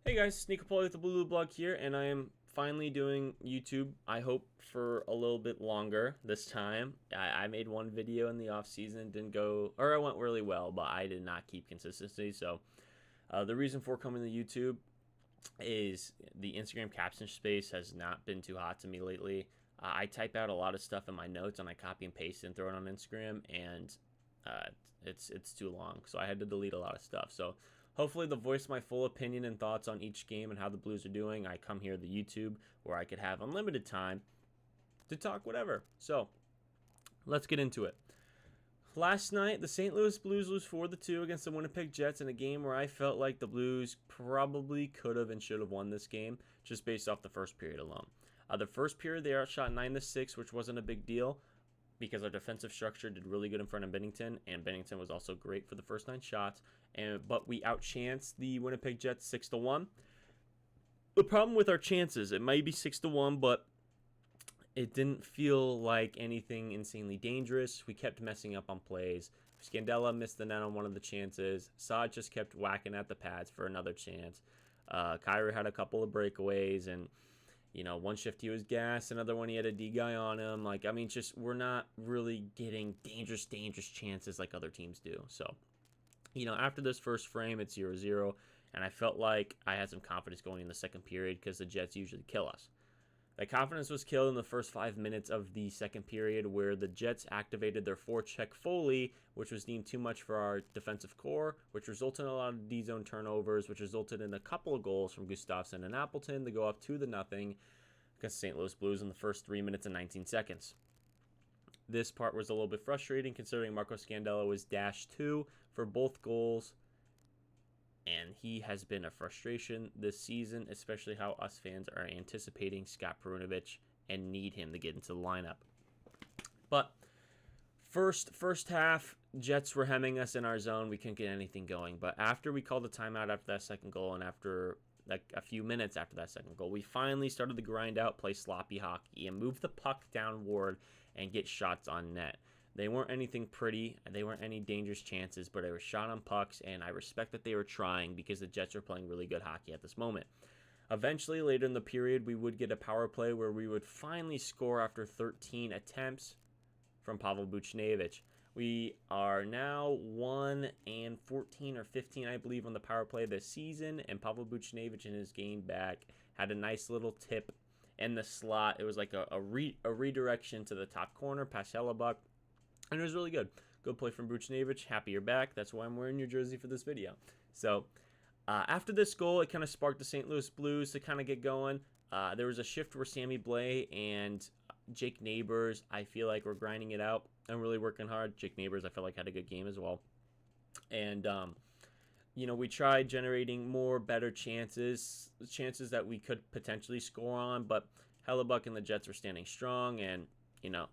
Hey guys, Sneakerpoli with the Blue Blog here, and I am finally doing YouTube. I hope for a little bit longer this time. I made one video in the off season, didn't go, or it went really well, but I did not keep consistency. So the reason for coming to YouTube is the Instagram caption space has not been too hot to me lately. I type out a lot of stuff in my notes and I copy and paste and throw it on Instagram, and it's too long, so I had to delete a lot of stuff. So hopefully, to voice my full opinion and thoughts on each game and how the Blues are doing, I come here to YouTube where I could have unlimited time to talk whatever. So let's get into it. Last night, the St. Louis Blues lose 4-2 against the Winnipeg Jets in a game where I felt like the Blues probably could have and should have won this game just based off the first period alone. The first period, they outshot 9-6, which wasn't a big deal because our defensive structure did really good in front of Binnington, and Binnington was also great for the first 9 shots. But we outchanced the Winnipeg Jets 6-1. The problem with our chances, it might be 6-1, but it didn't feel like anything insanely dangerous. We kept messing up on plays. Scandella missed the net on one of the chances. Saad just kept whacking at the pads for another chance. Kyrou had a couple of breakaways, and one shift he was gassed, another one he had a D guy on him. We're not really getting dangerous chances like other teams do. So, after this first frame, it's 0-0, and I felt like I had some confidence going in the second period because the Jets usually kill us. That confidence was killed in the first 5 minutes of the second period, where the Jets activated their forecheck Foley, which was deemed too much for our defensive core, which resulted in a lot of D-zone turnovers, which resulted in a couple of goals from Gustafsson and Appleton to go up 2-0 against St. Louis Blues in the first 3 minutes and 19 seconds. This part was a little bit frustrating considering Marco Scandella was -2 for both goals, and he has been a frustration this season, especially how us fans are anticipating Scott Perunovich and need him to get into the lineup. But first half, Jets were hemming us in our zone. We couldn't get anything going. But after we called a timeout after that second goal, and after a few minutes after that second goal, we finally started to grind out, play sloppy hockey, and move the puck downward and get shots on net. They weren't anything pretty. They weren't any dangerous chances, but they were shot on pucks, and I respect that they were trying because the Jets are playing really good hockey at this moment. Eventually, later in the period, we would get a power play where we would finally score after 13 attempts from Pavel Buchnevich. We are now 1-14 or 15, I believe, on the power play this season, and Pavel Buchnevich in his game back had a nice little tip in the slot. It was like a redirection to the top corner past Hellebuyck. And it was really good. Good play from Buchnevich. Happy you're back. That's why I'm wearing your jersey for this video. So after this goal, it kind of sparked the St. Louis Blues to kind of get going. There was a shift where Sammy Blais and Jake Neighbors, I feel like, were grinding it out and really working hard. Jake Neighbors, I felt like, had a good game as well. And, we tried generating more better chances that we could potentially score on. But Hellebuyck and the Jets were standing strong, and,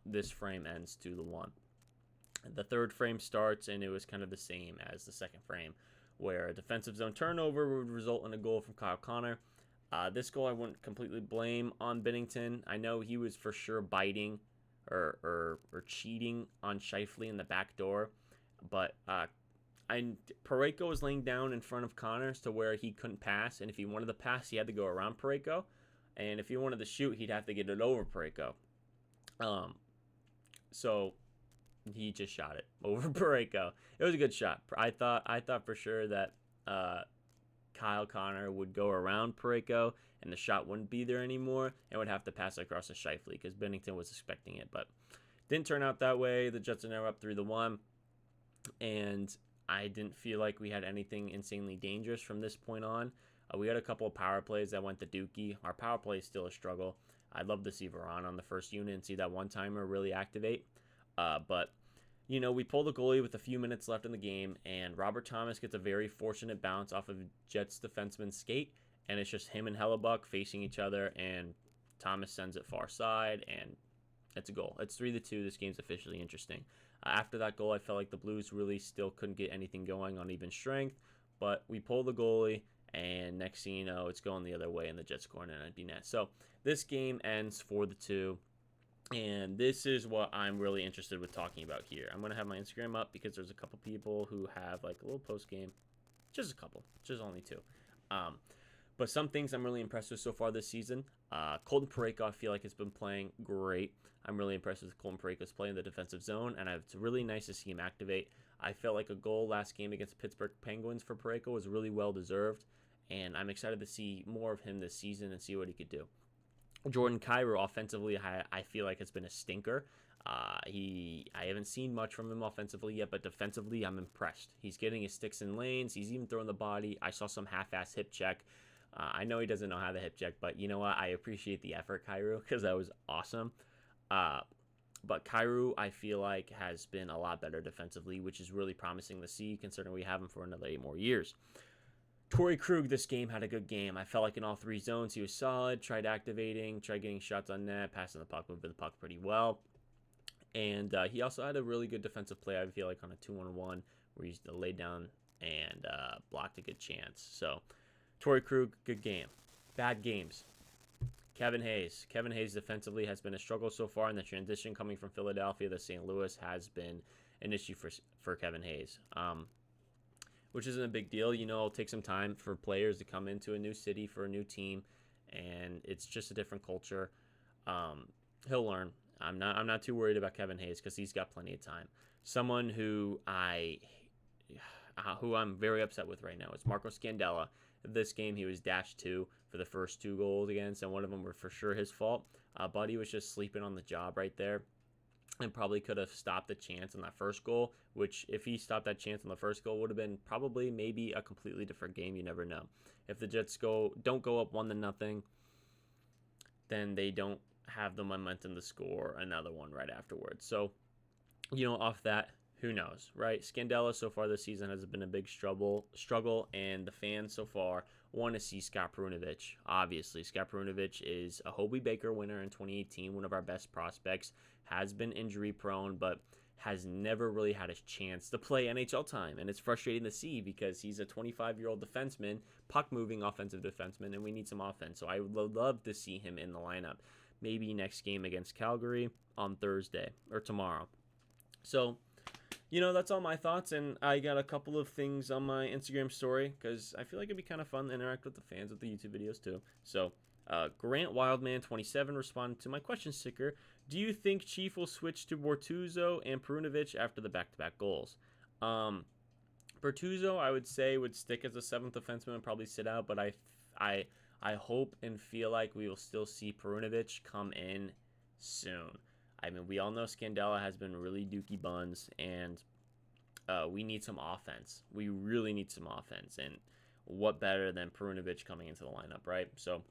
this frame ends 2-1. The third frame starts, and it was kind of the same as the second frame, where a defensive zone turnover would result in a goal from Kyle Connor. This goal I wouldn't completely blame on Binnington. I know he was for sure biting or cheating on Scheifele in the back door, but Parayko was laying down in front of Connor to where he couldn't pass, and if he wanted to pass, he had to go around Parayko, and if he wanted to shoot, he'd have to get it over Parayko. So he just shot it over Parayko. It was a good shot. I thought for sure that Kyle Connor would go around Parayko and the shot wouldn't be there anymore and would have to pass across to Scheifele because Binnington was expecting it, but didn't turn out that way. The Jets are now up 3-1, and I didn't feel like we had anything insanely dangerous from this point on. We had a couple of power plays that went to Dookie. Our power play is still a struggle. I'd love to see Veron on the first unit and see that one-timer really activate. But we pull the goalie with a few minutes left in the game, and Robert Thomas gets a very fortunate bounce off of Jets defenseman's skate, and it's just him and Hellebuyck facing each other, and Thomas sends it far side, and it's a goal. It's 3-2. This game's officially interesting. After that goal, I felt like the Blues really still couldn't get anything going on even strength, but we pull the goalie, and next thing you know, it's going the other way, and the Jets score an empty net. So this game ends 4-2. And this is what I'm really interested with talking about here. I'm going to have my Instagram up because there's a couple people who have like a little post game. Just a couple. Just only two. But some things I'm really impressed with so far this season. Colton Parayko, I feel like, has been playing great. I'm really impressed with Colton Parayko's play in the defensive zone, and it's really nice to see him activate. I felt like a goal last game against the Pittsburgh Penguins for Parayko was really well deserved, and I'm excited to see more of him this season and see what he could do. Jordan Kyrou offensively, I feel like has been a stinker. I haven't seen much from him offensively yet, but defensively, I'm impressed. He's getting his sticks in lanes. He's even throwing the body. I saw some half-ass hip check. I know he doesn't know how to hip check, but you know what? I appreciate the effort, Kyrou, because that was awesome. But Kyrou, I feel like, has been a lot better defensively, which is really promising to see, considering we have him for another 8 more years. Torrey Krug this game had a good game. I felt like in all 3 zones he was solid, tried activating, tried getting shots on net, passing the puck, moving the puck pretty well. And he also had a really good defensive play, I feel like, on a 2-on-1 where he laid down and blocked a good chance. So, Torrey Krug, good game. Bad games. Kevin Hayes. Kevin Hayes defensively has been a struggle so far, and the transition coming from Philadelphia to St. Louis has been an issue for Kevin Hayes. Which isn't a big deal. You know, it'll take some time for players to come into a new city for a new team, and it's just a different culture. He'll learn. I'm not too worried about Kevin Hayes because he's got plenty of time. Someone who I'm very upset with right now is Marco Scandella. This game, he was dashed 2 for the first 2 goals against, and one of them were for sure his fault. Buddy was just sleeping on the job right there, and probably could have stopped the chance on that first goal, which if he stopped that chance on the first goal would have been probably maybe a completely different game. You never know. If the Jets don't go up 1-0, then they don't have the momentum to score another one right afterwards. So, you know, off that, who knows, right? Scandella so far this season has been a big struggle, and the fans so far want to see Scott Perunovich. Obviously, Scott Perunovich is a Hobey Baker winner in 2018, one of our best prospects, has been injury prone, but has never really had a chance to play NHL time. And it's frustrating to see because he's a 25-year-old defenseman, puck-moving offensive defenseman, and we need some offense. So I would love to see him in the lineup. Maybe next game against Calgary on Thursday or tomorrow. So, you know, that's all my thoughts, and I got a couple of things on my Instagram story because I feel like it'd be kind of fun to interact with the fans with the YouTube videos too. So, Grant Wildman27 responded to my question sticker. Do you think Chief will switch to Bortuzzo and Perunovich after the back-to-back goals? Bortuzzo, I would say, would stick as a 7th defenseman and probably sit out, but I hope and feel like we will still see Perunovich come in soon. I mean, we all know Scandella has been really dookie buns, and we need some offense. We really need some offense, and what better than Perunovich coming into the lineup, right? So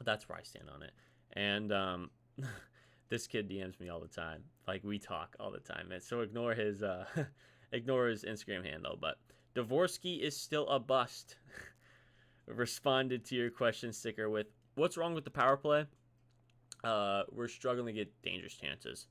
that's where I stand on it. And this kid DMs me all the time. Like, we talk all the time. And so ignore his Instagram handle. But Dvorsky is still a bust. Responded to your question sticker with, what's wrong with the power play? We're struggling to get dangerous chances.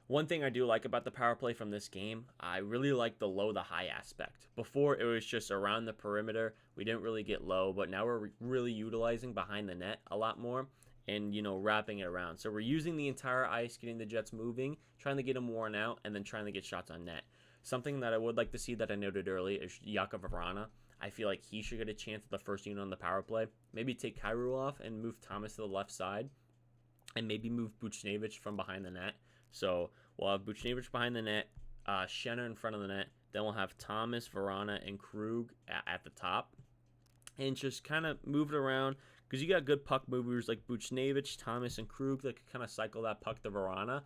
One thing I do like about the power play from this game, I really like the low to high aspect. Before, it was just around the perimeter. We didn't really get low, but now we're really utilizing behind the net a lot more and, you know, wrapping it around. So we're using the entire ice, getting the Jets moving, trying to get them worn out, and then trying to get shots on net. Something that I would like to see that I noted earlier is Jakub Vrana. I feel like he should get a chance at the first unit on the power play. Maybe take Kyrou off and move Thomas to the left side, and maybe move Buchnevich from behind the net. So we'll have Buchnevich behind the net, Schenner in front of the net. Then we'll have Thomas, Vrana, and Krug at the top. And just kind of move it around because you got good puck movers like Buchnevich, Thomas, and Krug that can kind of cycle that puck to Vrana.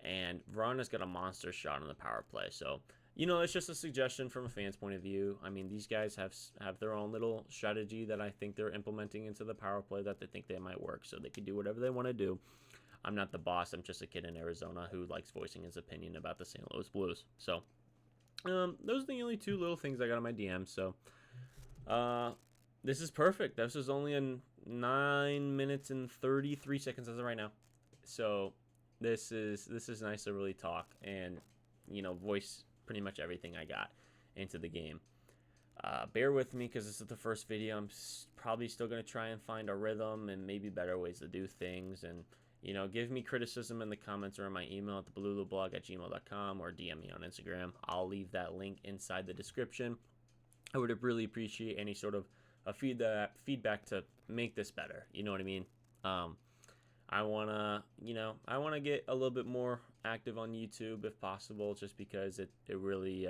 And Vrana's got a monster shot on the power play. So, you know, it's just a suggestion from a fan's point of view. I mean, these guys have their own little strategy that I think they're implementing into the power play that they think they might work. So they can do whatever they want to do. I'm not the boss. I'm just a kid in Arizona who likes voicing his opinion about the St. Louis Blues. So, those are the only 2 little things I got on my DM. So, this is perfect. This is only in 9 minutes and 33 seconds as of right now. So, this is nice to really talk and, you know, voice pretty much everything I got into the game. Bear with me because this is the first video. I'm probably still going to try and find a rhythm and maybe better ways to do things. And, you know, give me criticism in the comments or in my email at theblueloblog@gmail.com or DM me on Instagram. I'll leave that link inside the description. I would really appreciate any sort of feedback to make this better. You know what I mean? I wanna get a little bit more active on YouTube if possible, just because it really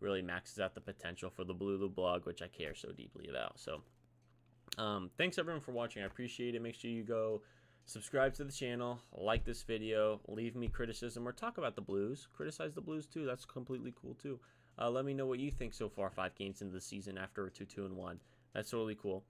really maxes out the potential for the Blue blog, which I care so deeply about. So thanks everyone for watching. I appreciate it. Make sure you go subscribe to the channel, like this video, leave me criticism, or talk about the Blues. Criticize the Blues too. That's completely cool too. Let me know what you think so far 5 games into the season after a 2-2-1. That's totally cool.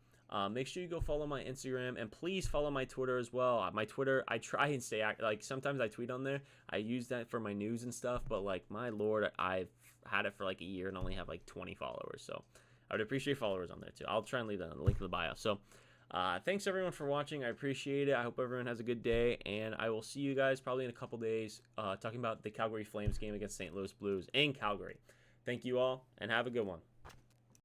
Make sure you go follow my Instagram, and please follow my Twitter as well. My Twitter, I try and stay active. Like, sometimes I tweet on there. I use that for my news and stuff, but like, my lord, I've had it for like a year and only have like 20 followers. So I would appreciate followers on there too. I'll try and leave that in the link in the bio. So thanks everyone for watching. I appreciate it. I hope everyone has a good day, and I will see you guys probably in a couple days talking about the Calgary Flames game against St. Louis Blues in Calgary. Thank you all, and have a good one.